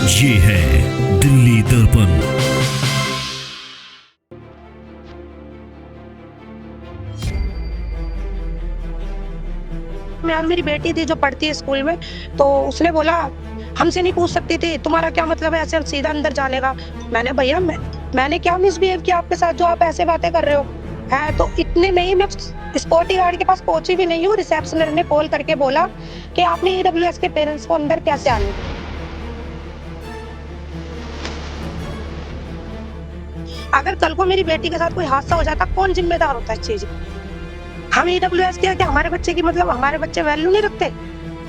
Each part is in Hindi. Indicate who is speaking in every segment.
Speaker 1: ये है दिल्ली दर्पण।
Speaker 2: मैम मेरी बेटी थी जो पढ़ती है स्कूल में, तो उसने बोला हमसे नहीं पूछ सकती थी, तुम्हारा क्या मतलब है ऐसे सीधा अंदर जाने का। मैंने भैया मैंने क्या मिसबिहेव किया आपके साथ जो आप ऐसे बातें कर रहे हो। है तो इतने में ही मैं सिक्योरिटी गार्ड के पास पहुंची भी नहीं हूँ, रिसेप्शनर ने कॉल करके बोला कि आपने ईडब्ल्यूएस के पेरेंट्स को अंदर कैसे आने दिया। अगर कल को मेरी बेटी के साथ कोई हादसा हो जाता कौन जिम्मेदार होता है इस चीज का? हम ईडब्ल्यूएस के क्या हमारे बच्चे की मतलब हमारे बच्चे वैल्यू नहीं रखते?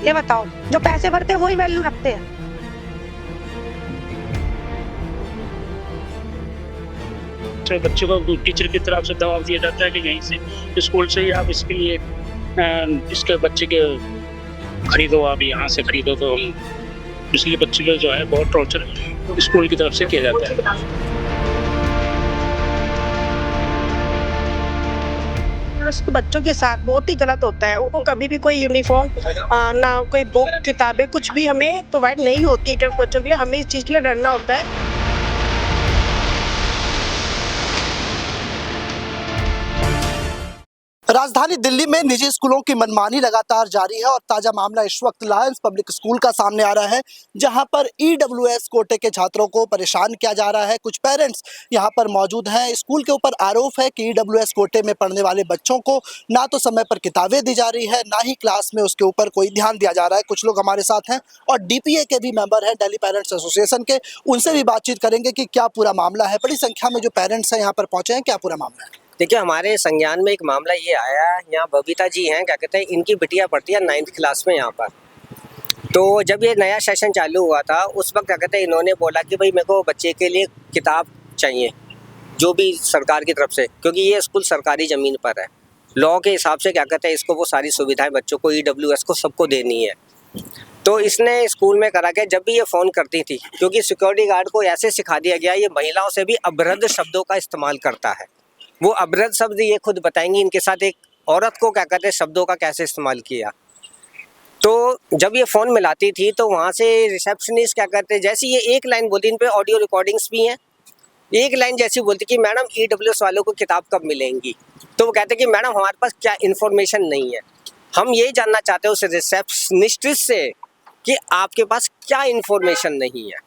Speaker 2: ये बताओ, जो पैसे भरते हैं वही वैल्यू रखते हैं।
Speaker 3: बच्चों को टीचर की तरफ से दबाव दिया जाता है कि यहीं से स्कूल से ही आप इसके लिए इसके बच्चे के खरीदो, आप यहाँ से खरीदो। तो हम इसलिए बच्चे को जो है बहुत टॉर्चर स्कूल की तरफ से किया जाता है।
Speaker 2: बच्चों के साथ बहुत ही गलत होता है। उनको कभी भी कोई यूनिफॉर्म ना कोई बुक किताबें कुछ भी हमें प्रोवाइड नहीं होती है बच्चों के लिए। हमें इस चीज के लिए डरना होता है।
Speaker 4: राजधानी दिल्ली में निजी स्कूलों की मनमानी लगातार जारी है और ताजा मामला इस वक्त लायंस पब्लिक स्कूल का सामने आ रहा है, जहां पर ईडब्ल्यूएस कोटे के छात्रों को परेशान किया जा रहा है। कुछ पेरेंट्स यहां पर मौजूद हैं। स्कूल के ऊपर आरोप है कि ईडब्ल्यूएस कोटे में पढ़ने वाले बच्चों को ना तो समय पर किताबें दी जा रही है, ना ही क्लास में उसके ऊपर कोई ध्यान दिया जा रहा है। कुछ लोग हमारे साथ हैं और डीपीए के भी मेंबर हैं, दिल्ली पेरेंट्स एसोसिएशन के। उनसे भी बातचीत करेंगे कि क्या पूरा मामला है। बड़ी संख्या में जो पेरेंट्स हैं यहाँ पर पहुंचे हैं, क्या पूरा मामला है।
Speaker 5: देखिए, हमारे संज्ञान में एक मामला ये आया है। यहाँ बबीता जी हैं, क्या कहते हैं, इनकी बिटिया पढ़ती है 9th क्लास में यहाँ पर। तो जब ये नया सेशन चालू हुआ था उस वक्त क्या कहते हैं, इन्होंने बोला कि भाई मेरे को बच्चे के लिए किताब चाहिए, जो भी सरकार की तरफ से, क्योंकि ये स्कूल सरकारी ज़मीन पर है। लॉ के हिसाब से क्या कहते हैं, इसको वो सारी सुविधाएं बच्चों को ईडब्ल्यूएस को सबको देनी है। तो इसने स्कूल में करा के जब भी ये फ़ोन करती थी, क्योंकि सिक्योरिटी गार्ड को ऐसे सिखा दिया गया, ये महिलाओं से भी अभद्र शब्दों का इस्तेमाल करता है। वो अभद्र शब्द ये खुद बताएंगी इनके साथ एक औरत को क्या कहते हैं शब्दों का कैसे इस्तेमाल किया। तो जब ये फ़ोन मिलाती थी तो वहाँ से रिसेप्शनिस्ट क्या कहते हैं, जैसे ये एक लाइन बोलती, इन पे ऑडियो रिकॉर्डिंग्स भी हैं, एक लाइन जैसी बोलती कि मैडम ईडब्ल्यूएस वालों को किताब कब मिलेंगी। तो वो कहते कि मैडम हमारे पास क्या इन्फॉर्मेशन नहीं है। हम ये जानना चाहते हैं उस रिसेप्शनिस्ट से कि आपके पास क्या इन्फॉर्मेशन नहीं है।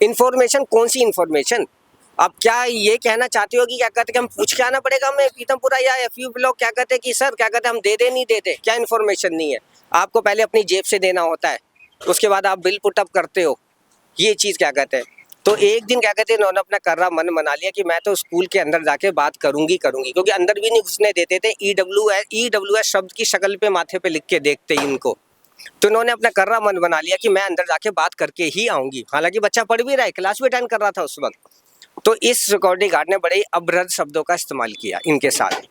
Speaker 5: इन्फॉर्मेशन कौन सी इन्फॉर्मेशन? आप क्या ये कहना चाहते हो कि क्या कहते हैं कि हम पूछ के आना पड़ेगा हमें पीतमपुरा या एफयू ब्लॉक, क्या कहते हैं कि सर क्या कहते हैं हम दे दे नहीं देते, क्या इन्फॉर्मेशन नहीं है? आपको पहले अपनी जेब से देना होता है, उसके बाद आप बिल पुटअप करते हो, ये चीज़ क्या कहते हैं। तो एक दिन क्या कहते हैं इन्होंने अपना कर्रा मन बना लिया कि मैं तो स्कूल के अंदर जाके बात करूंगी, क्योंकि अंदर भी नहीं घुसने देते थे। ईडब्ल्यूएस शब्द की शक्ल पे माथे पे लिख के देखते इनको। तो इन्होंने अपना कर्रा मन बना लिया कि मैं अंदर जाके बात करके ही आऊँगी। हालांकि बच्चा पढ़ भी रहा है, क्लास भी अटेंड कर रहा था उस वक्त। तो इस सिक्योरिटी गार्ड ने बड़े ही अभद्र शब्दों का इस्तेमाल किया इनके साथ।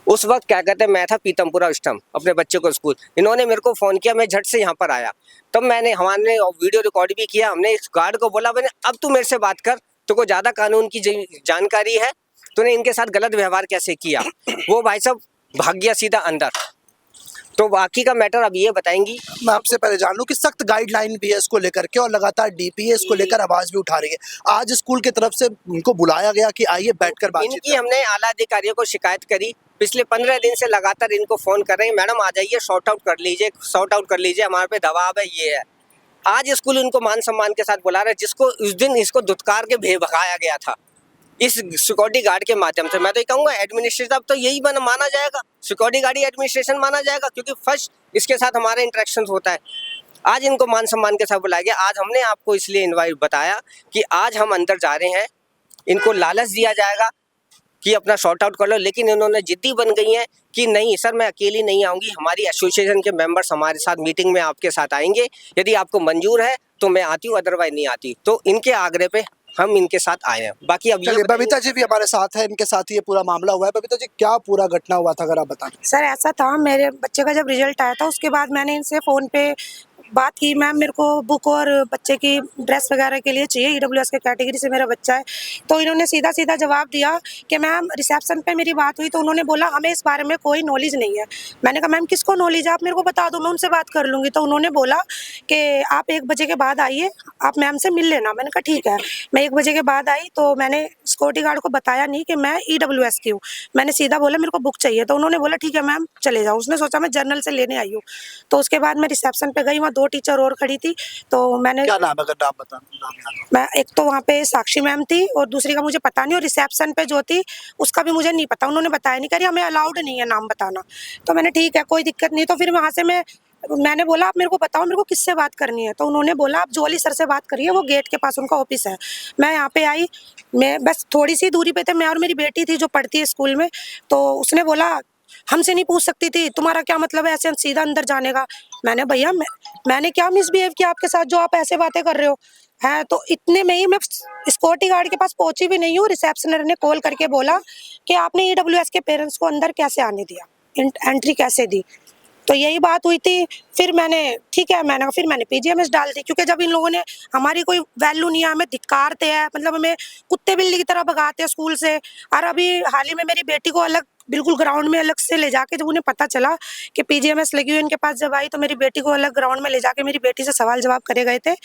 Speaker 5: उस वक्त क्या कहते हैं मैं था पीतमपुरा उस टाइम अपने बच्चे को स्कूल, इन्होंने मेरे को फ़ोन किया, मैं झट से यहाँ पर आया। तब हमने वीडियो रिकॉर्ड भी किया। हमने इस गार्ड को बोला मैंने अब तू मेरे से बात कर, तुमको ज़्यादा कानून की जानकारी है, तूने इनके साथ गलत व्यवहार कैसे किया। वो भाई साहब भाग गया सीधा अंदर। तो बाकी का मैटर अब ये बताएंगी।
Speaker 4: मैं आपसे पहले जान लूं कि सख्त गाइडलाइन भी है इसको लेकर के और लगातार डीपीए इसको लेकर आवाज भी उठा रही है। आज स्कूल की तरफ से उनको बुलाया गया कि आइए बैठकर बातचीत
Speaker 5: इनकी हमने आला अधिकारियों को शिकायत करी। पिछले 15 दिन से लगातार इनको फ़ोन कर रहे हैं, मैडम आ जाइए, सॉर्ट आउट कर लीजिए, हमारे पे दबाव है, ये है। आज स्कूल उनको मान सम्मान के साथ बुला रहे हैं, जिसको उस दिन इसको धुतकार के भगाया गया था इस सिक्योरिटी गार्ड के माध्यम से। मैं तो ये कहूँगा एडमिनिस्ट्रेशन अब तो यही माना जाएगा, सिक्योरिटी गार्ड ही एडमिनिस्ट्रेशन माना जाएगा, क्योंकि फर्स्ट इसके साथ हमारा इंटरेक्शन होता है। आज इनको मान सम्मान के साथ बुलाया गया। आज हमने आपको इसलिए इनवाइट बताया कि आज हम अंदर जा रहे हैं, इनको लालच दिया जाएगा कि अपना सॉर्ट आउट कर लो, लेकिन इन्होंने जिद्दी बन गई हैं कि नहीं सर मैं अकेली नहीं आऊँगी, हमारी एसोसिएशन के मेंबर्स हमारे साथ मीटिंग में आपके साथ आएंगे, यदि आपको मंजूर है तो मैं आती हूँ, अदरवाइज नहीं आती। तो इनके आग्रह पे हम इनके साथ आए हैं। बाकी अब
Speaker 4: बबीता जी भी हमारे साथ है, इनके साथ ये पूरा मामला हुआ है। बबीता जी क्या पूरा घटना हुआ था अगर आप बताएं।
Speaker 2: सर ऐसा था, मेरे बच्चे का जब रिजल्ट आया था उसके बाद मैंने इनसे फ़ोन पे बात की, मैम मेरे को बुक और बच्चे की ड्रेस वगैरह के लिए चाहिए, ईडब्ल्यूएस के कैटेगरी से मेरा बच्चा है। तो इन्होंने सीधा सीधा जवाब दिया कि मैम रिसेप्शन पे मेरी बात हुई तो उन्होंने बोला हमें इस बारे में कोई नॉलेज नहीं है। मैंने कहा मैम किसको नॉलेज है, आप मेरे को बता दो, मैं उनसे बात कर लूँगी। तो उन्होंने बोला कि आप 1 बजे के बाद आइए, आप मैम से मिल लेना। मैंने कहा ठीक है। मैं 1 बजे के बाद आई तो मैंने सिक्योरिटी गार्ड को बताया नहीं कि मैं ईडब्ल्यूएस की हूँ, मैंने सीधा बोला मेरे को बुक चाहिए। तो उन्होंने बोला ठीक है मैम चले जाओ। उसने सोचा मैं जर्नल से लेने आई हूँ। तो उसके बाद मैं रिसेप्शन पे गई, वहाँ 2 टीचर और खड़ी थी। तो मैंने
Speaker 4: क्या नाम है, अगर नाम बता, नाम याद हो?
Speaker 2: मैं एक तो वहाँ पे साक्षी मैम थी और दूसरी का मुझे पता नहीं, और रिसेप्शन पे जो थी उसका भी मुझे नहीं पता, उन्होंने बताया नहीं, कह रही हमें अलाउड नहीं है नाम बताना। तो मैंने ठीक है कोई दिक्कत नहीं। तो फिर वहाँ से मैंने बोला आप मेरे को बताओ मेरे को किससे बात करनी है। तो उन्होंने बोला आप जॉली सर से बात करिए, वो गेट के पास उनका ऑफिस है। मैं यहाँ पे आई, मैं बस थोड़ी सी दूरी पे थे, मैं और मेरी बेटी थी जो पढ़ती है स्कूल में। तो उसने बोला हमसे नहीं पूछ सकती थी, तुम्हारा क्या मतलब है ऐसे सीधा अंदर जाने का। मैंने भैया मैंने क्या मिसबिहेव किया आपके साथ जो आप ऐसे बातें कर रहे हो है। तो इतने में ही मैं सिक्योरिटी गार्ड के पास पहुंची भी नहीं हूँ, रिसेप्शनर ने कॉल करके बोला कि आपने ईडब्ल्यूएस के पेरेंट्स को अंदर कैसे आने दिया, एंट्री कैसे दी। तो यही बात हुई थी। फिर मैंने ठीक है, फिर मैंने पीजीएमएस डाल दी, क्योंकि जब इन लोगों ने हमारी कोई वैल्यू नहीं है, हमें धिक्कारते हैं, मतलब हमें कुत्ते बिल्ली की तरह भगाते हैं स्कूल से। और अभी हाल ही में मेरी बेटी को अलग बिल्कुल ग्राउंड में अलग से ले जाके, जब उन्हें पता चला कि पीजीएमएस लगी हुई इनके पास, जब आई तो मेरी बेटी को अलग ग्राउंड में ले जाके मेरी बेटी से सवाल जवाब करे गए थे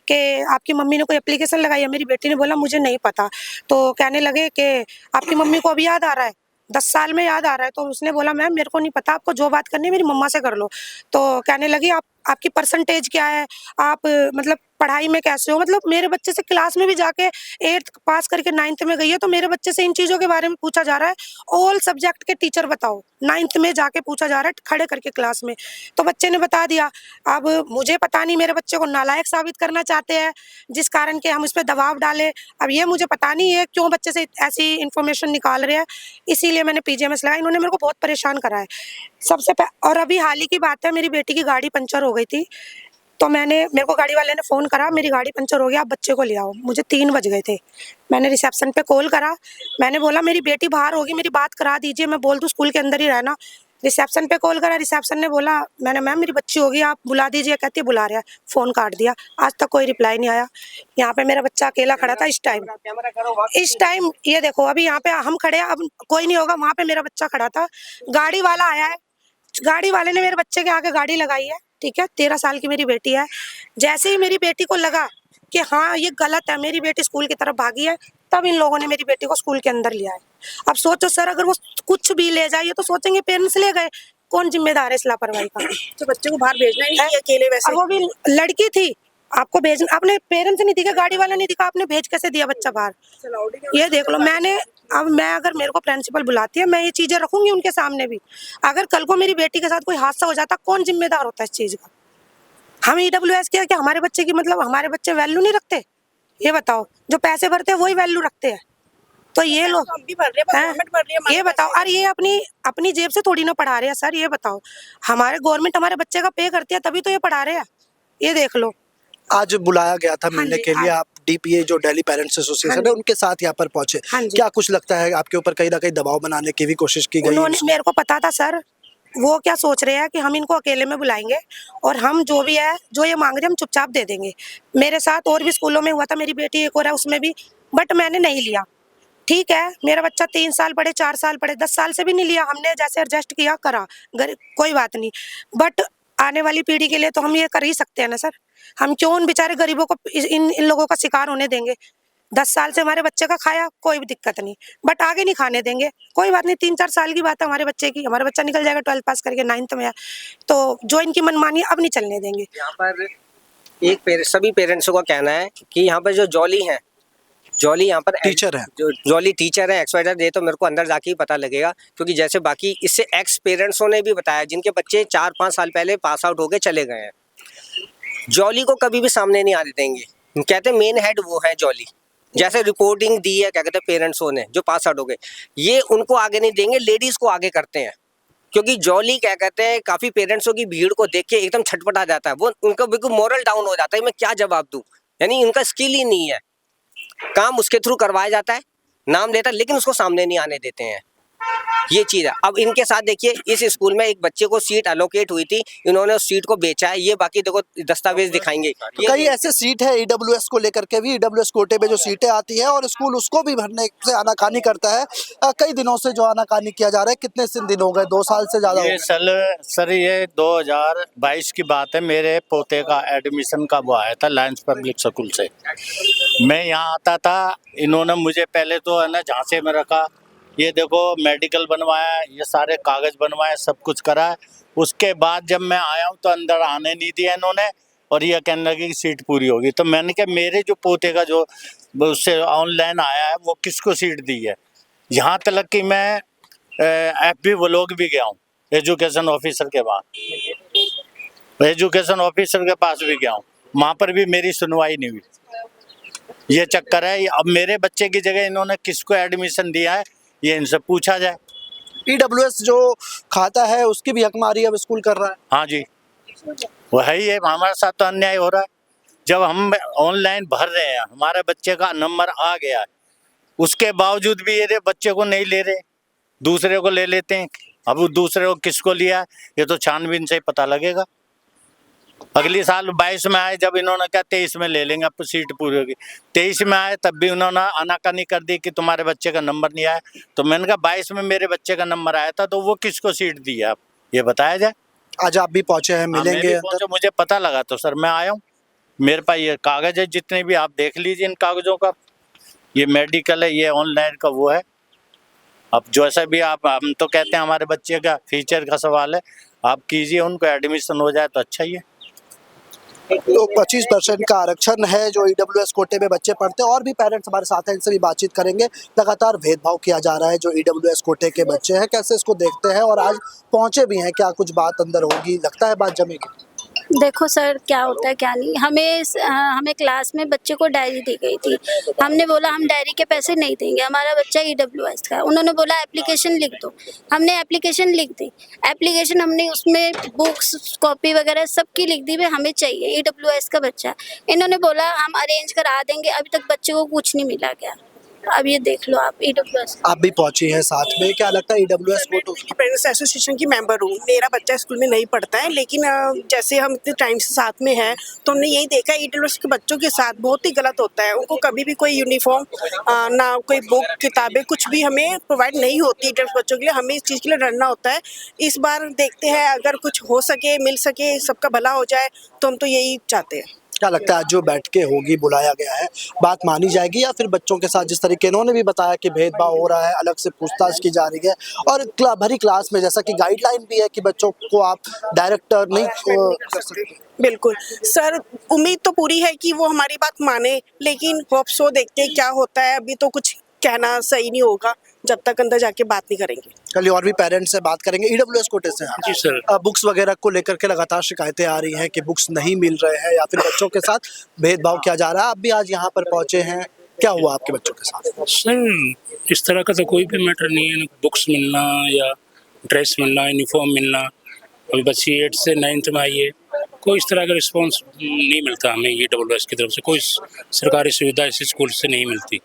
Speaker 2: कि आपकी मम्मी ने कोई एप्लीकेशन लगाई है। मेरी बेटी ने बोला मुझे नहीं पता। तो कहने लगे कि आपकी मम्मी को अभी याद आ रहा है, 10 साल में याद आ रहा है। तो उसने बोला मैम मेरे को नहीं पता, आपको जो बात करनी है मेरी मम्मा से कर लो। तो कहने लगी आपकी परसेंटेज क्या है, आप मतलब पढ़ाई में कैसे हो। मतलब मेरे बच्चे से क्लास में भी जाके 8th पास करके 9th में गई है, तो मेरे बच्चे से इन चीज़ों के बारे में पूछा जा रहा है। ऑल सब्जेक्ट के टीचर बताओ, 9th में जाके पूछा जा रहा है खड़े करके क्लास में। तो बच्चे ने बता दिया। अब मुझे पता नहीं, मेरे बच्चे को नालायक साबित करना चाहते हैं जिस कारण के हम उस पर दबाव डालें। अब ये मुझे पता नहीं है क्यों बच्चे से ऐसी इन्फॉर्मेशन निकाल रहे हैं, इसीलिए मैंने पीजीएमएस लगाया। इन्होंने मेरे को बहुत परेशान करा है और अभी हाल ही की बात है, मेरी बेटी की गाड़ी पंचर हो गई थी। तो मेरे को गाड़ी वाले ने फ़ोन करा मेरी गाड़ी पंचर हो गया, आप बच्चे को ले आओ। मुझे 3 बज गए थे। मैंने रिसेप्शन पे कॉल करा, मैंने बोला मेरी बेटी बाहर होगी, मेरी बात करा दीजिए, मैं बोल दूँ स्कूल के अंदर ही रहना। रिसेप्शन पे कॉल करा, रिसेप्शन ने बोला मैंने मैम मेरी बच्ची होगी, आप बुला दीजिए। कहती है बुला रहा है, फ़ोन काट दिया। आज तक कोई रिप्लाई नहीं आया। यहाँ पे मेरा बच्चा अकेला खड़ा था इस टाइम ये देखो अभी यहाँ पे हम खड़े हैं, अब कोई नहीं होगा, वहाँ पे मेरा बच्चा खड़ा था। गाड़ी वाला आया है, गाड़ी वाले ने मेरे बच्चे के आगे गाड़ी लगाई है, ठीक है। 13 साल की मेरी बेटी है। जैसे ही मेरी बेटी को लगा कि हाँ ये गलत है, मेरी बेटी स्कूल की तरफ भागी है, तब इन लोगों ने मेरी बेटी को स्कूल के अंदर लिया है। अब सोचो सर, अगर वो कुछ भी ले जाइए तो सोचेंगे पेरेंट्स ले गए, कौन जिम्मेदार है इस लापरवाही का।
Speaker 6: तो बच्चे को बाहर भेजना ही नहीं अकेले वैसे।
Speaker 2: और वो भी लड़की थी, आपको भेजना, आपने पेरेंट्स नहीं दिखा, गाड़ी वाला नहीं दिखा, आपने भेज कैसे दिया बच्चा बाहर। ये देख लो। मैं अगर मेरे को प्रिंसिपल बुलाती है, मैं ये चीजें रखूंगी उनके सामने भी। अगर कल को मेरी बेटी के साथ कोई हादसा हो जाता, कौन जिम्मेदार होता है इस चीज का। हम ईडब्ल्यूएस के हमारे बच्चे की मतलब हमारे बच्चे वैल्यू नहीं रखते, ये बताओ। जो पैसे भरते हैं वही वैल्यू रखते हैं। तो ये लोग ये बताओ, और ये अपनी जेब से थोड़ी ना पढ़ा रहे हैं सर। ये बताओ, हमारे गवर्नमेंट हमारे बच्चे का पे करती है तभी तो ये पढ़ा रहे हैं। ये देख लो।
Speaker 4: आज बुलाया गया था मिलने
Speaker 2: जी,
Speaker 4: के लिए, आप डीपीए जो दिल्ली पेरेंट्स एसोसिएशन है उनके साथ यहाँ पर पहुंचे। क्या कुछ लगता है आपके ऊपर कहीं ना कहीं दबाव बनाने की भी कोशिश की गई?
Speaker 2: उन्होंने, मेरे को पता था सर, वो क्या सोच रहे हैं कि हम इनको अकेले में बुलाएंगे और हम जो भी है जो ये मांग रहे हैं हम चुपचाप दे देंगे। मेरे साथ और भी स्कूलों में हुआ था, मेरी बेटी एक और है उसमें भी, बट मैंने नहीं लिया। ठीक है, मेरा बच्चा 3 साल पढ़े, 4 साल पढ़े, 10 साल से भी नहीं लिया। हमने जैसे एडजस्ट किया करा, कोई बात नहीं। बट आने वाली पीढ़ी के लिए तो हम ये कर ही सकते हैं ना सर। हम क्यों उन बेचारे गरीबों को इन लोगों का शिकार होने देंगे। 10 साल से हमारे बच्चे का खाया, कोई भी दिक्कत नहीं, बट आगे नहीं खाने देंगे। कोई बात नहीं, 3-4 साल की बात है हमारे बच्चे की। हमारा बच्चा निकल जाएगा 12th पास करके 9th में, तो जो इनकी मनमानी अब नहीं चलने देंगे।
Speaker 5: यहाँ पर सभी पेरेंट्सों का कहना है कि यहाँ पर जो जॉली यहाँ पर
Speaker 4: टीचर है,
Speaker 5: जो जॉली टीचर है XYZ, ये तो मेरे को अंदर जाके ही पता लगेगा, क्योंकि जैसे बाकी इससे एक्स पेरेंट्सों ने भी बताया जिनके बच्चे 4-5 साल पहले पास आउट होके चले गए हैं। जॉली को कभी भी सामने नहीं आने देंगे। कहते हैं मेन हेड वो है जॉली। जैसे रिपोर्टिंग दी है क्या कहते हैं पेरेंट्सों ने जो पास आउट हो गए, ये उनको आगे नहीं देंगे, लेडीज को आगे करते हैं। क्योंकि जॉली क्या कहते हैं काफी पेरेंट्सों की भीड़ को देख के एकदम छटपटा जाता है, वो उनका बिल्कुल मोरल डाउन हो जाता है, मैं क्या जवाब दूं। यानी उनका स्किल ही नहीं है, काम उसके थ्रू करवाया जाता है, नाम देता है, लेकिन उसको सामने नहीं आने देते हैं। ये चीज़ है। अब इनके साथ देखिए, इस स्कूल में एक बच्चे को सीट अलोकेट हुई थी, इन्होंने उस सीट को बेचा है। ये बाकी देखो दस्तावेज दिखाएंगे।
Speaker 4: कई ऐसे सीट है ईडब्ल्यूएस को लेकर के भी, ईडब्ल्यूएस कोटे में जो सीटें आती है और स्कूल उसको भी भरने से आनाकानी करता है। कई दिनों से जो आनाकानी किया जा रहा है, कितने दिन हो गए, 2 साल से ज्यादा हो
Speaker 7: ये
Speaker 4: गए।
Speaker 7: सर ये 2022 की बात है। मेरे पोते का एडमिशन का वो आया था लायंस पब्लिक स्कूल से। मैं यहाँ आता था, इन्होंने मुझे पहले तो है ना झांसे में रखा, ये देखो मेडिकल बनवाया, ये सारे कागज बनवाए, सब कुछ करा। उसके बाद जब मैं आया हूँ तो अंदर आने नहीं दिया इन्होंने, और ये कहने लगे कि सीट पूरी होगी। तो मैंने कहा मेरे जो पोते का जो उससे ऑनलाइन आया है वो किसको सीट दी है। यहाँ तक कि मैं FB व्लॉग भी गया हूँ, एजुकेशन ऑफिसर के पास, एजुकेशन ऑफिसर के पास भी गया हूँ, वहाँ पर भी मेरी सुनवाई नहीं हुई। ये चक्कर है। अब मेरे बच्चे की जगह इन्होंने किसको एडमिशन दिया है, ये इनसे पूछा जाए।
Speaker 4: ईडब्ल्यूएस जो खाता है उसकी भी हकमारी अब स्कूल कर रहा है।
Speaker 7: हाँ जी, वही है, हमारे साथ तो अन्याय हो रहा है। जब हम ऑनलाइन भर रहे हैं, हमारे बच्चे का नंबर आ गया है, उसके बावजूद भी ये बच्चे को नहीं ले रहे, दूसरे को ले लेते हैं। अब वो दूसरे को किसको लिया ये तो छानबीन से ही पता लगेगा। अगली साल 22 में आए, जब इन्होंने कहा 23 में ले लेंगे, अब सीट पूरी होगी। 23 में आए तब भी उन्होंने आनाकानी कर दी कि तुम्हारे बच्चे का नंबर नहीं आया। तो मैंने कहा 22 में मेरे बच्चे का नंबर आया था, तो वो किसको सीट दी है, आप ये बताया जाए।
Speaker 4: आज आप भी पहुंचे हैं, मिलेंगे
Speaker 7: पहुंचे, मुझे पता लगा तो सर मैं आया हूँ। मेरे पास ये कागज है जितने भी, आप देख लीजिए इन कागजों का। ये मेडिकल है, ये ऑनलाइन का वो है। अब जैसा भी आप, हम तो कहते हैं हमारे बच्चे का फ्यूचर का सवाल है, आप कीजिए, उनको एडमिशन हो जाए तो अच्छा ही है।
Speaker 4: तो 25% का आरक्षण है जो ईडब्ल्यूएस कोटे में बच्चे पढ़ते हैं। और भी पेरेंट्स हमारे साथ हैं, इनसे भी बातचीत करेंगे। लगातार भेदभाव किया जा रहा है जो ईडब्ल्यूएस कोटे के बच्चे हैं, कैसे इसको देखते हैं, और आज पहुंचे भी हैं, क्या कुछ बात अंदर होगी, लगता है बात जमेगी।
Speaker 8: देखो सर, क्या होता है क्या नहीं, हमें क्लास में बच्चे को डायरी दी गई थी। हमने बोला हम डायरी के पैसे नहीं देंगे, हमारा बच्चा ईडब्ल्यूएस का है। उन्होंने बोला एप्लीकेशन लिख दो, हमने एप्लीकेशन लिख दी। एप्लीकेशन हमने उसमें बुक्स कॉपी वगैरह सबकी लिख दी, भाई हमें चाहिए, ईडब्ल्यूएस का बच्चा। इन्होंने बोला हम अरेंज करा देंगे, अभी तक बच्चे को कुछ नहीं मिला गया। अब ये देख लो आप, ईडब्ल्यूएस
Speaker 4: आप भी पहुंची हैं साथ में, क्या लगता है ईडब्ल्यूएस कोटे?
Speaker 6: पेरेंट्स एसोसिएशन की मेंबर हूँ। मेरा बच्चा स्कूल में नहीं पढ़ता है, लेकिन जैसे हम इतने टाइम से साथ में हैं तो हमने यही देखा है ईडब्ल्यूएस के बच्चों के साथ बहुत ही गलत होता है। उनको कभी भी कोई यूनिफॉर्म ना कोई बुक किताबें कुछ भी हमें प्रोवाइड नहीं होती ईडब्ल्यूएस बच्चों के लिए। हमें इस चीज़ के लिए लड़ना होता है। इस बार देखते हैं, अगर कुछ हो सके, मिल सके, सबका भला हो जाए, तो हम तो यही चाहते हैं।
Speaker 4: क्या लगता है आज जो बैठ के होगी, बुलाया गया है, बात मानी जाएगी, या फिर बच्चों के साथ जिस तरीके इन्होंने भी बताया कि भेदभाव हो रहा है, अलग से पूछताछ की जा रही है, और भरी क्लास में जैसा कि गाइडलाइन भी है कि बच्चों को आप डायरेक्ट नहीं कर सकते।
Speaker 6: बिल्कुल सर, उम्मीद तो पूरी है कि वो हमारी बात माने, लेकिन होप सो, देखते हैं क्या होता है। अभी तो कुछ कहना सही नहीं होगा जब तक अंदर जाके बात नहीं करेंगे।
Speaker 4: कल और भी पेरेंट्स से बात करेंगे। ईडब्ल्यूएस कोटे से
Speaker 3: जी सर।
Speaker 4: बुक्स वगैरह को लेकर के लगातार शिकायतें आ रही हैं कि बुक्स नहीं मिल रहे हैं या फिर बच्चों के साथ भेदभाव किया जा रहा है। आप भी आज यहाँ पर पहुंचे हैं, क्या हुआ आपके बच्चों के साथ?
Speaker 3: सर इस तरह का तो कोई भी मैटर नहीं है, बुक्स मिलना या ड्रेस मिलना, यूनिफॉर्म मिलना। अभी बच्ची 8 से 9th में आई है, कोई इस तरह का रिस्पॉन्स नहीं मिलता हमें ईडब्ल्यूएस की तरफ से। कोई सरकारी सुविधा इस स्कूल से नहीं मिलती।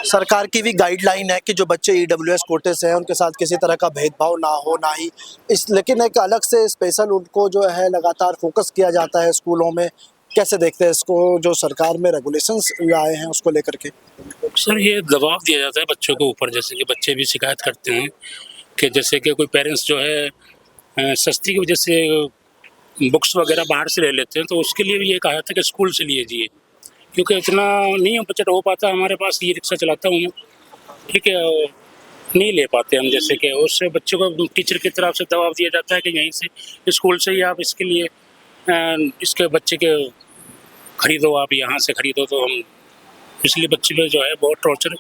Speaker 4: सरकार की भी गाइडलाइन है कि जो बच्चे ईडब्ल्यूएस कोटे से हैं उनके साथ किसी तरह का भेदभाव ना हो, ना ही इस, लेकिन एक अलग से स्पेशल उनको जो है लगातार फोकस किया जाता है स्कूलों में। कैसे देखते हैं इसको, जो सरकार में रेगुलेशंस लाए हैं उसको लेकर के?
Speaker 3: सर ये दबाव दिया जाता है बच्चों के ऊपर, जैसे कि बच्चे भी शिकायत करते हैं कि जैसे कि कोई पेरेंट्स जो है सस्ती की वजह से बुक्स वगैरह बाहर से ले लेते हैं, तो उसके लिए भी ये कहा था कि स्कूल से लीजिए, क्योंकि इतना नहीं बजट हो पाता हमारे पास। ई रिक्शा चलाता हूँ मैं, ठीक है, नहीं ले पाते हम। जैसे कि उससे बच्चों को टीचर की तरफ से दबाव दिया जाता है कि यहीं से स्कूल से ही आप इसके लिए इसके बच्चे के खरीदो, आप यहाँ से खरीदो। तो हम इसलिए बच्चे पे जो है बहुत टॉर्चर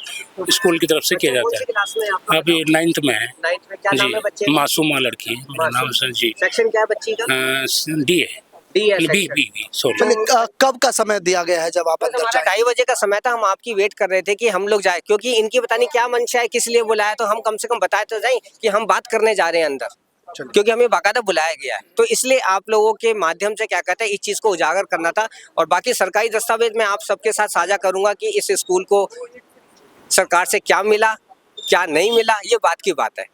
Speaker 3: स्कूल की तरफ से किया जाता है। अभी 9th में है।
Speaker 5: 9th में क्या नाम है बच्चे?
Speaker 3: मासूमा लड़की है, मेरा नाम सर जी।
Speaker 5: सेक्शन क्या है बच्ची का?
Speaker 3: डी है, बी सॉरी।
Speaker 4: चलिए, कब का समय दिया गया है जब आप अंदर
Speaker 5: हमारा
Speaker 4: जाएं?
Speaker 5: 2:30 बजे का समय था। हम आपकी वेट कर रहे थे कि हम लोग जाए, क्योंकि इनकी पता नहीं क्या मंशा है, किस लिए बुलाया। तो हम कम से कम बताए तो जाए कि हम बात करने जा रहे हैं अंदर, क्योंकि हमें बाकायदा बुलाया गया है। तो इसलिए आप लोगों के माध्यम से क्या कहते हैं, इस चीज़ को उजागर करना था। और बाकी सरकारी दस्तावेज मैं आप सबके साथ साझा करूंगा कि इस स्कूल को सरकार से क्या मिला, क्या नहीं मिला, ये बात की बात है।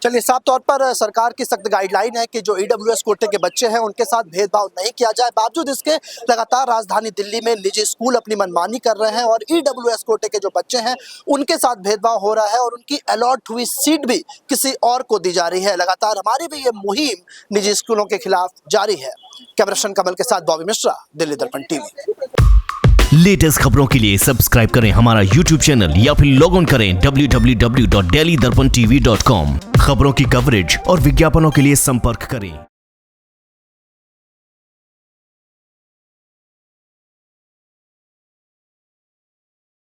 Speaker 4: चलिए, साफ तौर पर सरकार की सख्त गाइडलाइन है कि जो ईडब्ल्यूएस कोटे के बच्चे हैं उनके साथ भेदभाव नहीं किया जाए। बावजूद इसके लगातार राजधानी दिल्ली में निजी स्कूल अपनी मनमानी कर रहे हैं और ईडब्ल्यूएस कोटे के जो बच्चे हैं उनके साथ भेदभाव हो रहा है और उनकी अलॉट हुई सीट भी किसी और को दी जा रही है। लगातार हमारी भी ये मुहिम निजी स्कूलों के खिलाफ जारी है। कैमरा पर्सन कमल के साथ बॉबी मिश्रा, दिल्ली दर्पण टीवी।
Speaker 1: लेटेस्ट खबरों के लिए सब्सक्राइब करें हमारा YouTube चैनल या फिर लॉग ऑन करें www.delhidarpantv.com। खबरों की कवरेज और विज्ञापनों के लिए संपर्क करें।